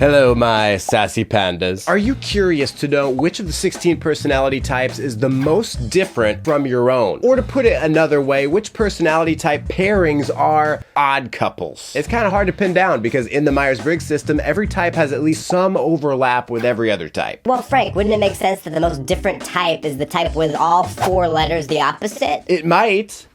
Hello, my sassy pandas. Are you curious to know which of the 16 personality types is the most different from your own? Or to put it another way, which personality type pairings are odd couples? It's kind of hard to pin down because in the Myers-Briggs system, every type has at least some overlap with every other type. Well, Frank, wouldn't it make sense that the most different type is the type with all 4 letters the opposite? It might.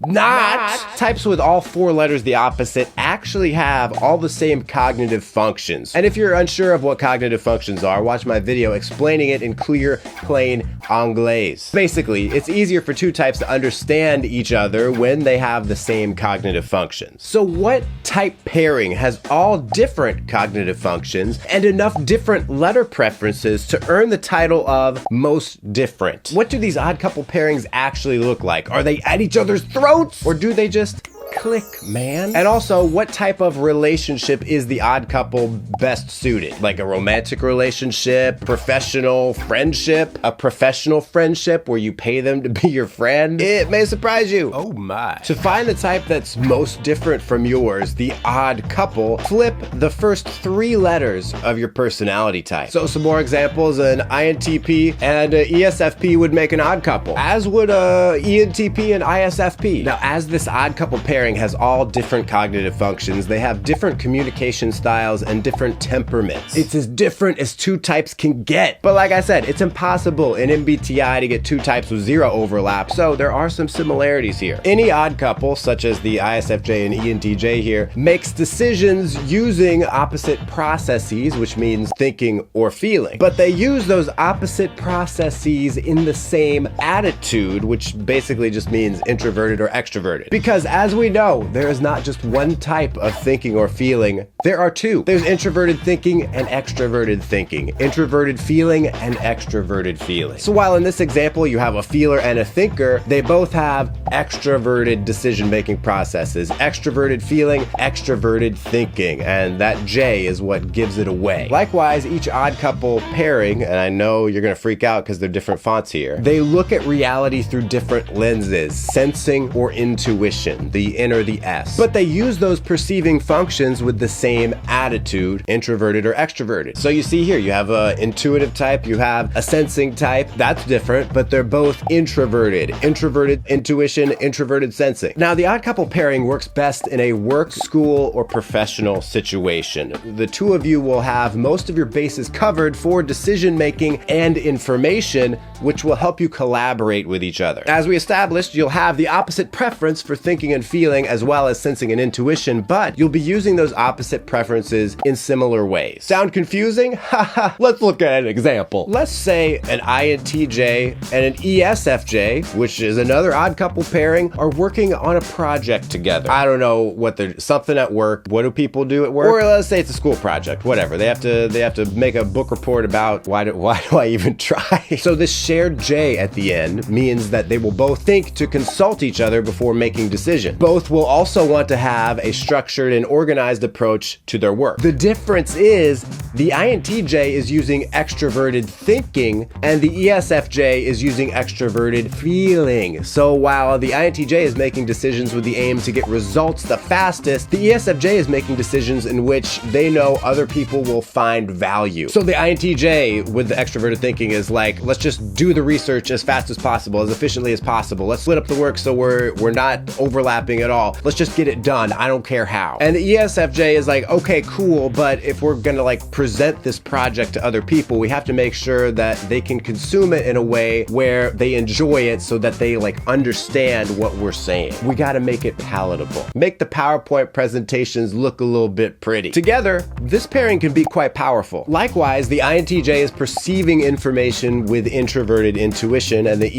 Not. Types with all 4 letters the opposite actually have all the same cognitive functions. And if you're unsure of what cognitive functions are, watch my video explaining it in clear, plain Anglais. Basically, it's easier for 2 types to understand each other when they have the same cognitive functions. So what type pairing has all different cognitive functions and enough different letter preferences to earn the title of most different? What do these odd couple pairings actually look like? Are they at each other's throats? Or do they just click, man? And also, what type of relationship is the odd couple best suited? Like a romantic relationship, professional friendship, a professional friendship where you pay them to be your friend? It may surprise you. Oh my. To find the type that's most different from yours, the odd couple, flip the first 3 letters of your personality type. So some more examples, an INTP and a ESFP would make an odd couple, as would a ENTP and ISFP. Now, as this odd couple pairing has all different cognitive functions, they have different communication styles and different temperaments. It's as different as 2 types can get. But like I said, it's impossible in MBTI to get 2 types with 0 overlap, so there are some similarities here. Any odd couple, such as the ISFJ and ENTJ here, makes decisions using opposite processes, which means thinking or feeling. But they use those opposite processes in the same attitude, which basically just means introverted or extroverted. Because as we know, there is not just one type of thinking or feeling, there are 2. There's introverted thinking and extroverted thinking, introverted feeling and extroverted feeling. So while in this example you have a feeler and a thinker, they both have extroverted decision-making processes, extroverted feeling, extroverted thinking, and that J is what gives it away. Likewise, each odd couple pairing, and I know you're gonna freak out because they're different fonts here, they look at reality through different lenses, sensing or intuition, the N or the S. But they use those perceiving functions with the same attitude, introverted or extroverted. So you see here, you have an intuitive type, you have a sensing type, that's different, but they're both introverted. Introverted intuition, introverted sensing. Now, the odd couple pairing works best in a work, school, or professional situation. The 2 of you will have most of your bases covered for decision making and information, which will help you collaborate with each other. As we established, you'll have the opposite preference for thinking and feeling as well as sensing and intuition, but you'll be using those opposite preferences in similar ways. Sound confusing? Haha, let's look at an example. Let's say an INTJ and an ESFJ, which is another odd couple pairing, are working on a project together. I don't know what they're, something at work. What do people do at work? Or let's say it's a school project, whatever. They have to make a book report about why do I even try? So this shared J at the end means that they will both think to consult each other before making decisions. Both will also want to have a structured and organized approach to their work. The difference is the INTJ is using extroverted thinking and the ESFJ is using extroverted feeling. So while the INTJ is making decisions with the aim to get results the fastest, the ESFJ is making decisions in which they know other people will find value. So the INTJ with the extroverted thinking is like, let's just do the research as fast as possible, as efficiently as possible. Let's split up the work so we're not overlapping at all. Let's just get it done. I don't care how. And the ESFJ is like, okay, cool, but if we're gonna like present this project to other people, we have to make sure that they can consume it in a way where they enjoy it so that they like understand what we're saying. We gotta make it palatable. Make the PowerPoint presentations look a little bit pretty. Together, this pairing can be quite powerful. Likewise, the INTJ is perceiving information with introverted intuition and the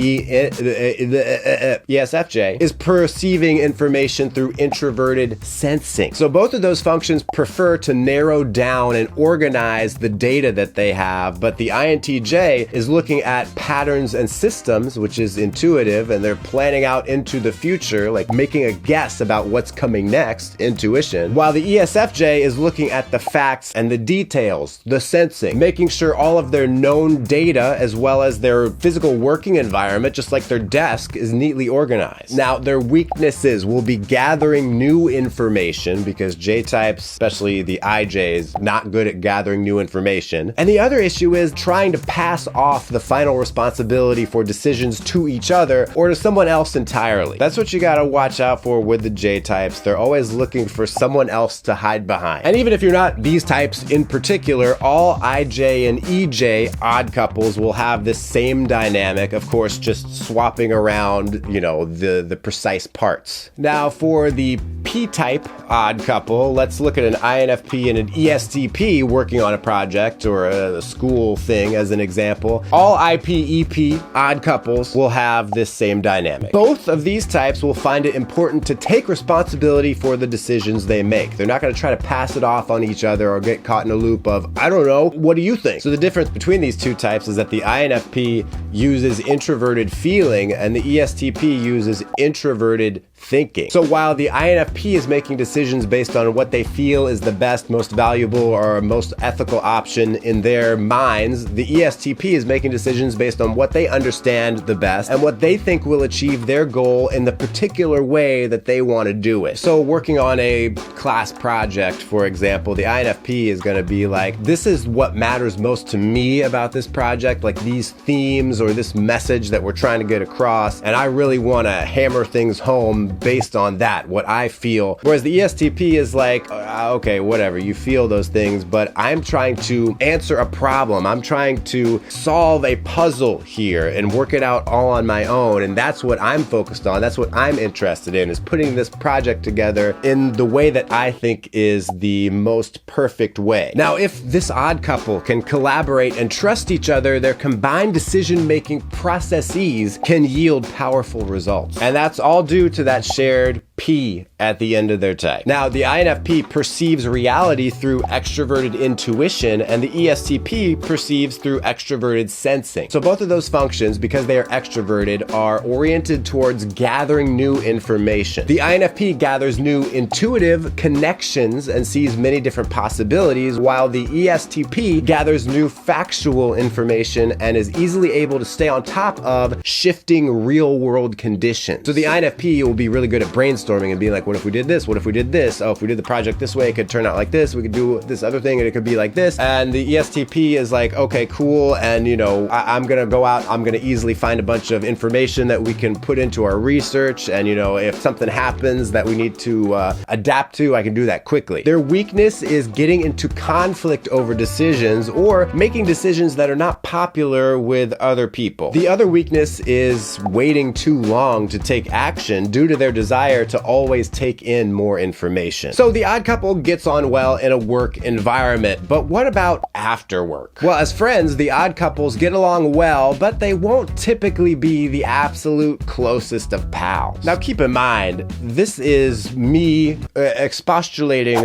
ESFJ is perceiving information through introverted sensing. So both of those functions prefer to narrow down and organize the data that they have, but the INTJ is looking at patterns and systems, which is intuitive, and they're planning out into the future, like making a guess about what's coming next, intuition, while the ESFJ is looking at the facts and the details, the sensing, making sure all of their known data as well as their physical working environment, just like their desk, is neatly organized. Now, their weaknesses will be gathering new information because J-types, especially the IJs, not good at gathering gathering new information. And the other issue is trying to pass off the final responsibility for decisions to each other or to someone else entirely. That's what you gotta watch out for with the J types. They're always looking for someone else to hide behind. And even if you're not these types in particular, all IJ and EJ odd couples will have this same dynamic, of course, just swapping around, you know, the precise parts. Now for the P-type odd couple, let's look at an INFP and an ESTP working on a project or a school thing as an example. All IP-EP odd couples will have this same dynamic. Both of these types will find it important to take responsibility for the decisions they make. They're not going to try to pass it off on each other or get caught in a loop of, I don't know, what do you think? So the difference between these two types is that the INFP uses introverted feeling and the ESTP uses introverted thinking. So while the INFP is making decisions based on what they feel is the best, most valuable, or most ethical option in their minds, the ESTP is making decisions based on what they understand the best and what they think will achieve their goal in the particular way that they want to do it. So working on a class project, for example, the INFP is going to be like, this is what matters most to me about this project, like these themes or this message that we're trying to get across, and I really want to hammer things home based on that, what I feel. Whereas the ESTP is like, okay, whatever, you feel those things, but I'm trying to answer a problem. I'm trying to solve a puzzle here and work it out all on my own. And that's what I'm focused on. That's what I'm interested in, is putting this project together in the way that I think is the most perfect way. Now, if this odd couple can collaborate and trust each other, their combined decision-making processes can yield powerful results. And that's all due to that shared P at the end of their type. Now, the INFP perceives reality through extroverted intuition, and the ESTP perceives through extroverted sensing. So both of those functions, because they are extroverted, are oriented towards gathering new information. The INFP gathers new intuitive connections and sees many different possibilities, while the ESTP gathers new factual information and is easily able to stay on top of shifting real-world conditions. So the INFP will be really good at brainstorming and being like, what if we did this? What if we did this? Oh, if we did the project this way, it could turn out like this. We could do this other thing and it could be like this. And the ESTP is like, okay, cool. And you know, I'm going to go out, I'm going to easily find a bunch of information that we can put into our research. And you know, if something happens that we need to adapt to, I can do that quickly. Their weakness is getting into conflict over decisions or making decisions that are not popular with other people. The other weakness is waiting too long to take action due to their desire to always take in more information. So the odd couple gets on well in a work environment, but what about after work? Well, as friends, the odd couples get along well, but they won't typically be the absolute closest of pals. Now keep in mind, this is me expostulating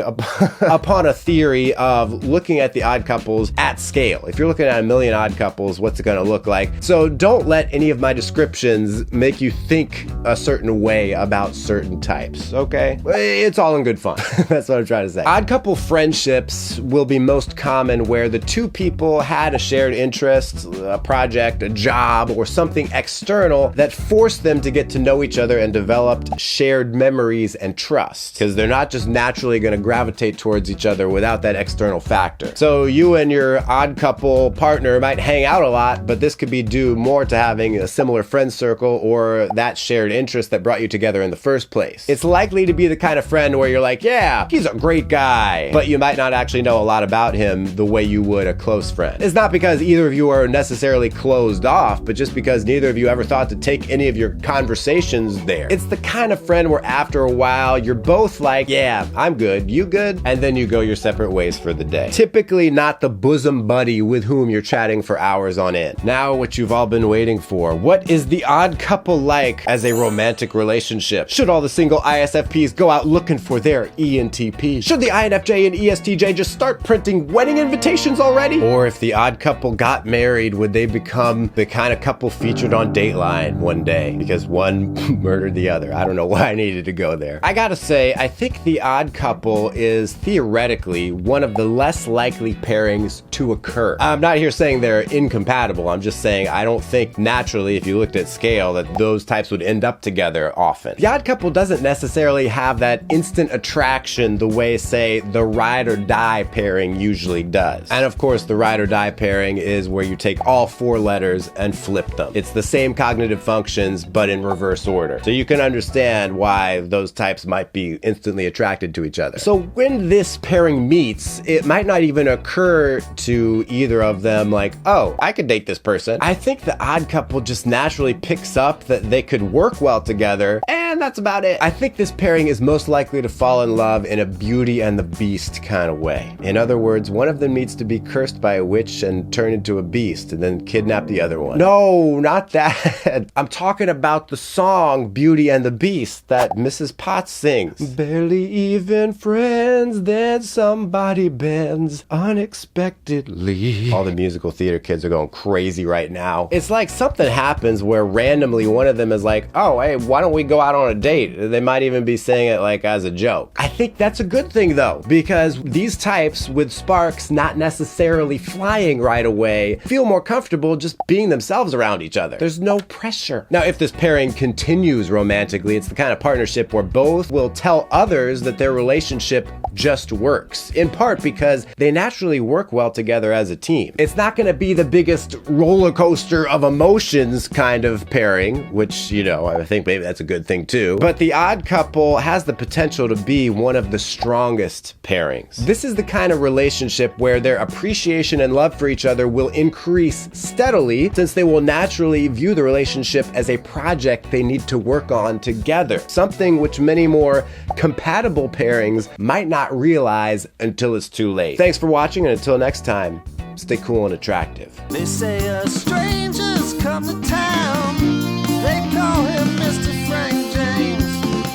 upon a theory of looking at the odd couples at scale. If you're looking at 1,000,000 odd couples, what's it gonna look like? So don't let any of my descriptions make you think a certain way about certain types, okay? It's all in good fun. That's what I'm trying to say. Odd couple friendships will be most common where the two people had a shared interest, a project, a job, or something external that forced them to get to know each other and developed shared memories and trust. Because they're not just naturally going to gravitate towards each other without that external factor. So you and your odd couple partner might hang out a lot, but this could be due more to having a similar friend circle or that shared interest that brought you together in the first place. It's likely to be the kind of friend where you're like, yeah, he's a great guy, but you might not actually know a lot about him the way you would a close friend. It's not because either of you are necessarily closed off, but just because neither of you ever thought to take any of your conversations there. It's the kind of friend where after a while, you're both like, yeah, I'm good, you good? And then you go your separate ways for the day. Typically not the bosom buddy with whom you're chatting for hours on end. Now, what you've all been waiting for. What is the odd couple like as a romantic relationship? Should all the single ISFPs go out looking for their ENTP? Should the INFJ and ESTJ just start printing wedding invitations already? Or if the odd couple got married, would they become the kind of couple featured on Dateline one day because one murdered the other? I don't know why I needed to go there. I gotta say, I think the odd couple is theoretically one of the less likely pairings to occur. I'm not here saying they're incompatible. I'm just saying I don't think naturally, if you looked at scale, that those types would end up together often. The odd couple doesn't doesn't necessarily have that instant attraction the way, say, the ride or die pairing usually does. And of course, the ride or die pairing is where you take all 4 letters and flip them. It's the same cognitive functions, but in reverse order. So you can understand why those types might be instantly attracted to each other. So when this pairing meets, it might not even occur to either of them like, oh, I could date this person. I think the odd couple just naturally picks up that they could work well together, and that's about it. I think this pairing is most likely to fall in love in a Beauty and the Beast kind of way. In other words, one of them needs to be cursed by a witch and turn into a beast and then kidnap the other one. No, not that. I'm talking about the song Beauty and the Beast that Mrs. Potts sings. Barely even friends, then somebody bends unexpectedly. All the musical theater kids are going crazy right now. It's like something happens where randomly one of them is like, oh, hey, why don't we go out on a date? They might even be saying it like as a joke. I think that's a good thing though, because these types with sparks not necessarily flying right away feel more comfortable just being themselves around each other. There's no pressure. Now, if this pairing continues romantically, it's the kind of partnership where both will tell others that their relationship just works, in part because they naturally work well together as a team. It's not going to be the biggest roller coaster of emotions kind of pairing, which, you know, I think maybe that's a good thing too. But the odd couple has the potential to be one of the strongest pairings. This is the kind of relationship where their appreciation and love for each other will increase steadily, since they will naturally view the relationship as a project they need to work on together. Something which many more compatible pairings might not realize until it's too late. Thanks for watching, and until next time, stay cool and attractive. They say strangers come to town.